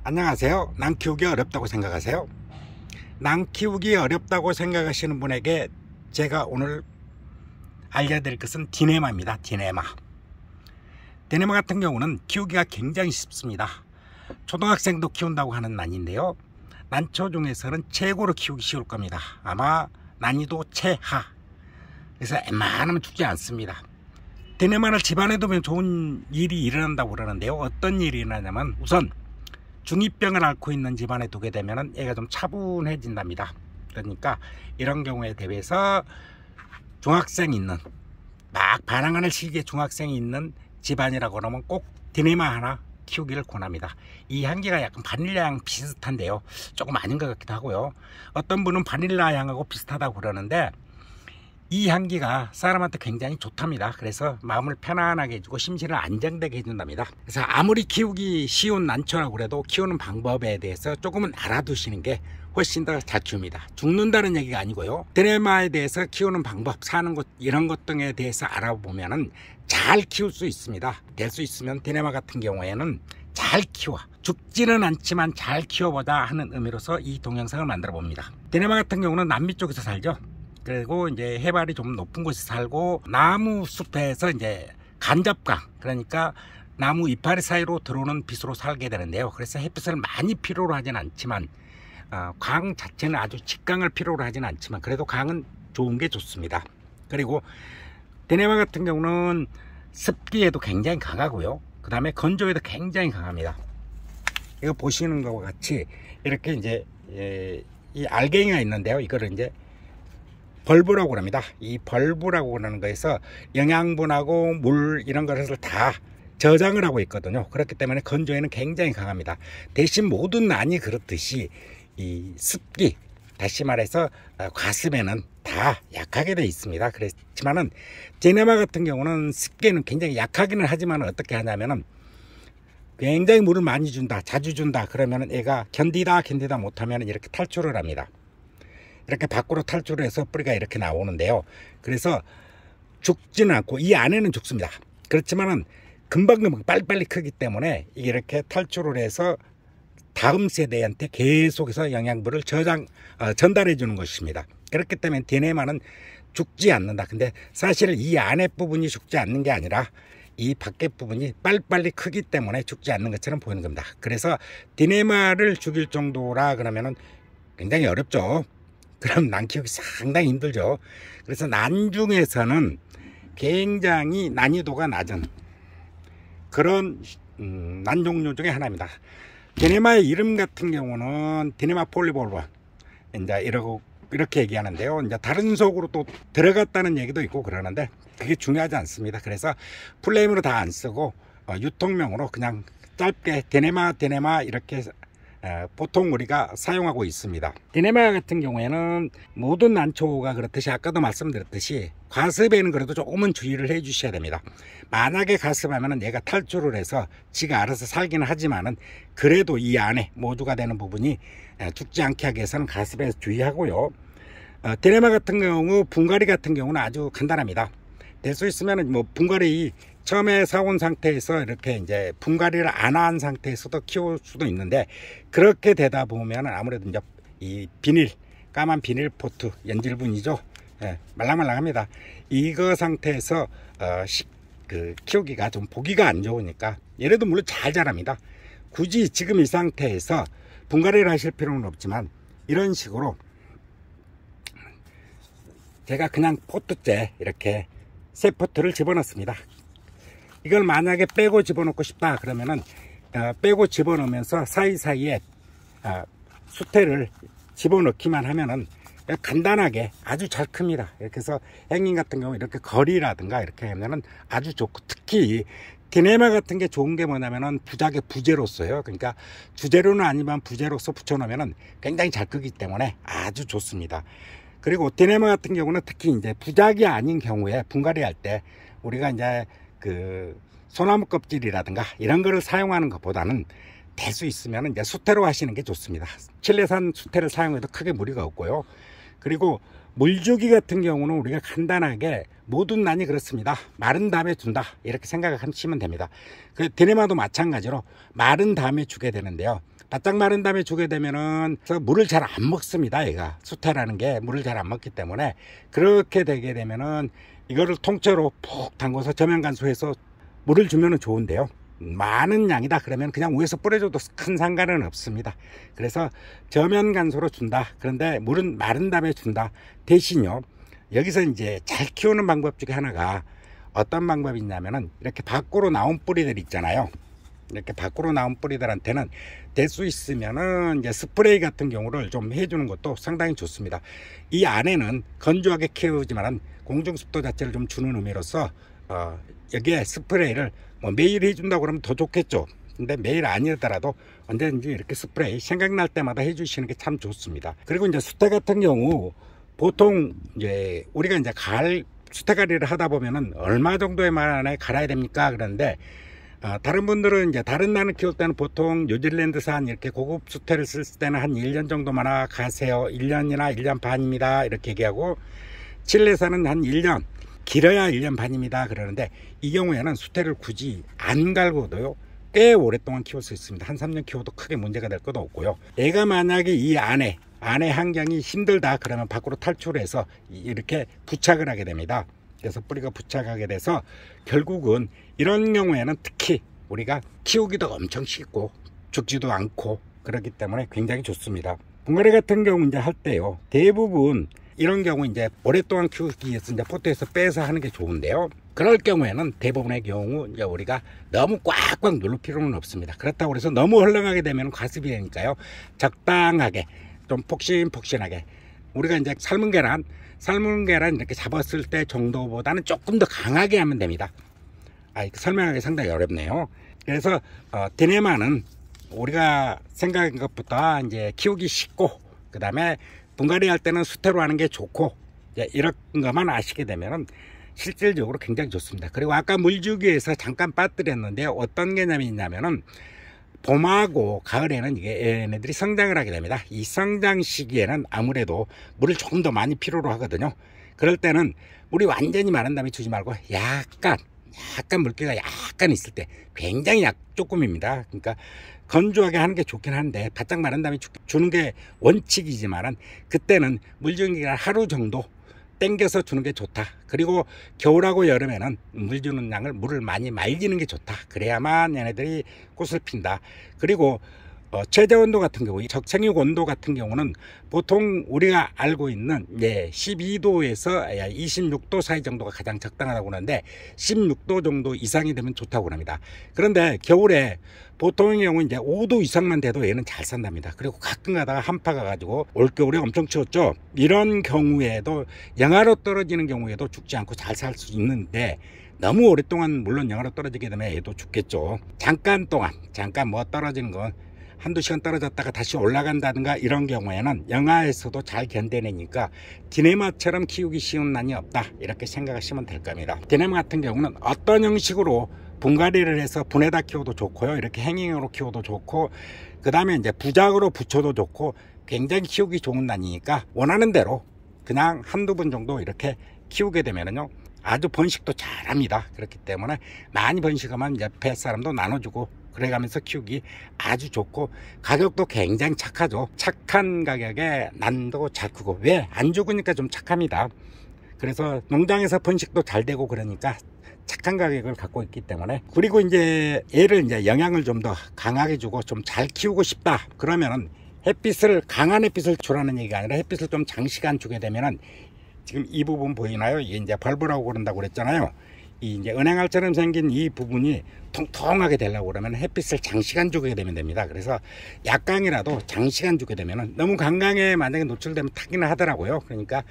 안녕하세요. 낭 키우기 어렵다고 생각하세요? 낭 키우기 어렵다고 생각하시는 분에게 제가 오늘 알려드릴 것은 디네마입니다. 디네마 같은 경우는 키우기가 굉장히 쉽습니다. 초등학생도 키운다고 하는 난인데요, 난초 중에서는 최고로 키우기 쉬울 겁니다. 아마 난이도 최하. 그래서 웬만하면 죽지 않습니다. 디네마를 집안에 두면 좋은 일이 일어난다고 그러는데요, 어떤 일이 일어나냐면, 우선 중이병을 앓고 있는 집안에 두게 되면 애가 좀 차분해진답니다. 그러니까 이런 경우에 대비해서 중학생이 있는, 막 반항하는 시기에 중학생이 있는 집안이라고 그러면 꼭 디네마 하나 키우기를 권합니다. 이 향기가 약간 바닐라 향 비슷한데요, 조금 아닌 것 같기도 하고요. 어떤 분은 바닐라 향하고 비슷하다고 그러는데, 이 향기가 사람한테 굉장히 좋답니다. 그래서 마음을 편안하게 해주고 심신을 안정되게 해준답니다. 그래서 아무리 키우기 쉬운 난초라고 그래도 키우는 방법에 대해서 조금은 알아두시는 게 훨씬 더 잘 키웁니다. 죽는다는 얘기가 아니고요, 디네마에 대해서 키우는 방법, 사는 곳, 이런 것 등에 대해서 알아보면은 잘 키울 수 있습니다. 될 수 있으면 디네마 같은 경우에는 잘 키워, 죽지는 않지만 잘 키워보자 하는 의미로서 이 동영상을 만들어 봅니다. 디네마 같은 경우는 남미 쪽에서 살죠. 그리고 이제 해발이 좀 높은 곳에 살고, 나무 숲에서 이제 간접강, 그러니까 나무 이파리 사이로 들어오는 빛으로 살게 되는데요. 그래서 햇빛을 많이 필요로 하진 않지만, 광 자체는 아주 직광을 필요로 하진 않지만, 그래도 광은 좋은 게 좋습니다. 그리고 디네마 같은 경우는 습기에도 굉장히 강하고요, 그 다음에 건조에도 굉장히 강합니다. 이거 보시는 것과 같이 이렇게 이제 이 알갱이가 있는데요, 이거를 이제 벌브라고 합니다. 이 벌브라고 하는 거에서 영양분하고 물 이런 것을 다 저장을 하고 있거든요. 그렇기 때문에 건조에는 굉장히 강합니다. 대신 모든 난이 그렇듯이 이 습기, 다시 말해서 과습에는 다 약하게 되어 있습니다. 그렇지만은 디네마 같은 경우는 습기에는 굉장히 약하기는 하지만, 어떻게 하냐면은 굉장히 물을 많이 준다, 자주 준다 그러면은 애가 견디다 못하면 이렇게 탈출을 합니다. 이렇게 밖으로 탈출을 해서 뿌리가 이렇게 나오는데요, 그래서 죽지는 않고 이 안에는 죽습니다. 그렇지만은 금방 빨리빨리 크기 때문에 이렇게 탈출을 해서 다음 세대한테 계속해서 영양분을 전달해 주는 것입니다. 그렇기 때문에 디네마는 죽지 않는다. 근데 사실 이 안에 부분이 죽지 않는 게 아니라 이 밖에 부분이 빨리빨리 크기 때문에 죽지 않는 것처럼 보이는 겁니다. 그래서 디네마를 죽일 정도라 그러면은 굉장히 어렵죠. 그럼 난 키우기 상당히 힘들죠. 그래서 난 중에서는 굉장히 난이도가 낮은 그런 난 종류 중에 하나입니다. 디네마의 이름 같은 경우는 디네마 폴리볼바, 이제 이렇게 얘기하는데요, 이제 다른 속으로 또 들어갔다는 얘기도 있고 그러는데 그게 중요하지 않습니다. 그래서 풀네임으로 다 안 쓰고 유통명으로 그냥 짧게 디네마 이렇게 보통 우리가 사용하고 있습니다. 디네마 같은 경우에는 모든 난초가 그렇듯이 아까도 말씀드렸듯이 과습에는 그래도 조금은 주의를 해 주셔야 됩니다. 만약에 과습하면 얘가 탈출을 해서 지가 알아서 살기는 하지만은, 그래도 이 안에 모주가 되는 부분이 죽지 않게 하기 위해서는 과습에 주의하고요. 디네마 같은 경우, 분갈이 같은 경우는 아주 간단합니다. 될 수 있으면 뭐 분갈이 처음에 사온 상태에서 이렇게 이제 분갈이를 안 한 상태에서도 키울 수도 있는데, 그렇게 되다 보면 아무래도 이제 이 비닐, 까만 비닐 포트, 연질분이죠. 예, 말랑말랑합니다. 이거 상태에서 키우기가 좀 보기가 안 좋으니까, 얘네도 물론 잘 자랍니다. 굳이 지금 이 상태에서 분갈이를 하실 필요는 없지만, 이런 식으로 제가 그냥 포트째 이렇게 새 포트를 집어넣습니다. 이걸 만약에 빼고 집어넣고 싶다 그러면은 빼고 집어넣으면서 사이사이에 수태를 집어넣기만 하면은 간단하게 아주 잘 큽니다. 이렇게 해서 행인 같은 경우 이렇게 거리라든가 이렇게 하면은 아주 좋고, 특히 디네마 같은 게 좋은 게 뭐냐면은 부작의 부재로서요. 그러니까 주재료는 아니면 부재로서 붙여놓으면은 굉장히 잘 크기 때문에 아주 좋습니다. 그리고 디네마 같은 경우는 특히 이제 부작이 아닌 경우에 분갈이 할 때 우리가 이제 소나무 껍질이라든가 이런 거를 사용하는 것보다는 될 수 있으면 이제 수태로 하시는 게 좋습니다. 칠레산 수태를 사용해도 크게 무리가 없고요. 그리고 물주기 같은 경우는 우리가 간단하게 모든 난이 그렇습니다. 마른 다음에 준다 이렇게 생각하시면 됩니다. 그 디네마도 마찬가지로 마른 다음에 주게 되는데요. 바짝 마른 다음에 주게 되면은 물을 잘 안 먹습니다. 얘가 수태라는 게 물을 잘 안 먹기 때문에 그렇게 되게 되면은 이거를 통째로 푹 담궈서 저면 간수해서 물을 주면은 좋은데요. 많은 양이다 그러면 그냥 위에서 뿌려줘도 큰 상관은 없습니다. 그래서 저면 간소로 준다. 그런데 물은 마른 다음에 준다. 대신요, 여기서 이제 잘 키우는 방법 중에 하나가 어떤 방법이 있냐면은 이렇게 밖으로 나온 뿌리들 있잖아요. 이렇게 밖으로 나온 뿌리들한테는 될 수 있으면은 이제 스프레이 같은 경우를 좀 해주는 것도 상당히 좋습니다. 이 안에는 건조하게 키우지만 공중 습도 자체를 좀 주는 의미로서 여기에 스프레이를 뭐 매일 해준다고 그러면 더 좋겠죠. 근데 매일 아니더라도 언제든지 이렇게 스프레이 생각날 때마다 해주시는 게 참 좋습니다. 그리고 이제 수태 같은 경우 보통 이제 우리가 이제 수태가리를 하다 보면은 얼마 정도의 만에 갈아야 됩니까? 그런데 다른 분들은 이제 다른 난을 키울 때는 보통 뉴질랜드산 이렇게 고급 수태를 쓸 때는 한 1년 정도만 가세요. 1년이나 1년 반입니다. 이렇게 얘기하고 칠레산은 한 1년, 길어야 1년 반입니다. 그러는데 이 경우에는 수태를 굳이 안 갈고도요. 꽤 오랫동안 키울 수 있습니다. 한 3년 키워도 크게 문제가 될 것도 없고요. 얘가 만약에 이 안에 환경이 힘들다 그러면 밖으로 탈출해서 이렇게 부착을 하게 됩니다. 그래서 뿌리가 부착하게 돼서 결국은 이런 경우에는 특히 우리가 키우기도 엄청 쉽고 죽지도 않고 그렇기 때문에 굉장히 좋습니다. 분갈이 같은 경우 이제 할 때요. 대부분 이런 경우 이제 오랫동안 키우기 위해서 이제 포트에서 빼서 하는 게 좋은데요. 그럴 경우에는 대부분의 경우 이제 우리가 너무 꽉꽉 누를 필요는 없습니다. 그렇다고 해서 너무 헐렁하게 되면 과습이 되니까요. 적당하게 좀 폭신폭신하게 우리가 이제 삶은 계란 이렇게 잡았을 때 정도보다는 조금 더 강하게 하면 됩니다. 설명하기 상당히 어렵네요. 그래서 디네마는 우리가 생각한 것부터 이제 키우기 쉽고 그 다음에 분갈이 할 때는 수태로 하는 게 좋고 이런 것만 아시게 되면은 실질적으로 굉장히 좋습니다. 그리고 아까 물주기에서 잠깐 빠뜨렸는데 어떤 개념이 있냐면은 봄하고 가을에는 얘네들이 성장을 하게 됩니다. 이 성장 시기에는 아무래도 물을 조금 더 많이 필요로 하거든요. 그럴 때는 물이 완전히 마른 다음에 주지 말고 약간 물기가 약간 있을 때 굉장히 조금입니다. 그러니까 건조하게 하는 게 좋긴 한데 바짝 마른 다음에 주는 게 원칙이지만은 그때는 물주기가 하루 정도 땡겨서 주는 게 좋다. 그리고 겨울하고 여름에는 물 주는 양을 물을 많이 말리는 게 좋다. 그래야만 얘네들이 꽃을 핀다. 그리고 최저 온도 같은 경우, 적생육 온도 같은 경우는 보통 우리가 알고 있는 12도에서 26도 사이 정도가 가장 적당하다고 하는데 16도 정도 이상이 되면 좋다고 합니다. 그런데 겨울에 보통의 경우 이제 5도 이상만 돼도 얘는 잘 산답니다. 그리고 가끔 가다가 한파 가가지고 올겨울에 엄청 추웠죠. 이런 경우에도 영하로 떨어지는 경우에도 죽지 않고 잘 살 수 있는데 너무 오랫동안 물론 영하로 떨어지게 되면 얘도 죽겠죠. 잠깐 뭐 떨어지는 건 한두 시간 떨어졌다가 다시 올라간다든가 이런 경우에는 영하에서도 잘 견뎌내니까 디네마처럼 키우기 쉬운 난이 없다 이렇게 생각하시면 될 겁니다. 디네마 같은 경우는 어떤 형식으로 분갈이를 해서 분에다 키워도 좋고요. 이렇게 행잉으로 키워도 좋고 그 다음에 이제 부작으로 붙여도 좋고 굉장히 키우기 좋은 난이니까 원하는 대로 그냥 한두 번 정도 이렇게 키우게 되면은요. 아주 번식도 잘합니다. 그렇기 때문에 많이 번식하면 옆에 사람도 나눠주고 그래가면서 키우기 아주 좋고 가격도 굉장히 착하죠. 착한 가격에 난도 잘 크고 왜? 안 죽으니까 좀 착합니다. 그래서 농장에서 번식도 잘 되고 그러니까 착한 가격을 갖고 있기 때문에 그리고 이제 얘를 이제 영양을 좀 더 강하게 주고 좀 잘 키우고 싶다 그러면은 강한 햇빛을 주라는 얘기가 아니라 햇빛을 좀 장시간 주게 되면은 지금 이 부분 보이나요? 이게 이제 벌브라고 그런다고 그랬잖아요. 이 이제 은행알처럼 생긴 이 부분이 통통하게 되려고 그러면 햇빛을 장시간 주게 되면 됩니다. 그래서 약강이라도 장시간 주게 되면은 너무 강강에 만약에 노출되면 타기는 하더라고요. 그러니까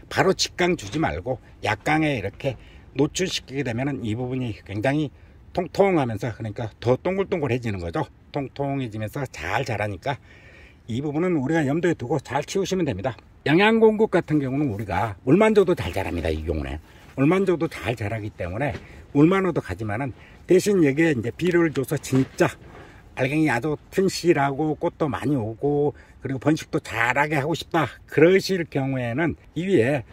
바로 직강 주지 말고 약강에 이렇게 노출시키게 되면은 이 부분이 굉장히 통통하면서 그러니까 더 동글동글해지는 거죠. 통통해지면서 잘 자라니까 이 부분은 우리가 염두에 두고 잘 키우시면 됩니다. 영양 공급 같은 경우는 우리가 물만 줘도 잘 자랍니다. 이 경우는 물만 줘도 잘 자라기 때문에 물만 줘도 가지만은 대신 여기에 이제 비료를 줘서 진짜 알갱이 아주 튼실하고 꽃도 많이 오고 그리고 번식도 잘하게 하고 싶다 그러실 경우에는 이 위에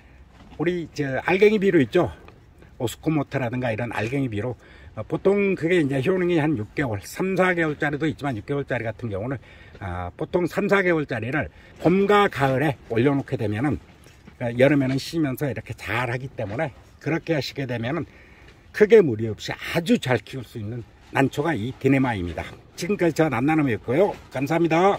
우리 알갱이 비료 있죠. 오스코모토라든가 이런 알갱이 비료 보통 그게 이제 효능이 한 6개월 3, 4개월짜리도 있지만 6개월짜리 같은 경우는 보통 3, 4개월짜리를 봄과 가을에 올려놓게 되면은 여름에는 쉬면서 이렇게 잘 하기 때문에 그렇게 하시게 되면은 크게 무리 없이 아주 잘 키울 수 있는 난초가 이 디네마입니다. 지금까지 저 남나눔이었고요. 감사합니다.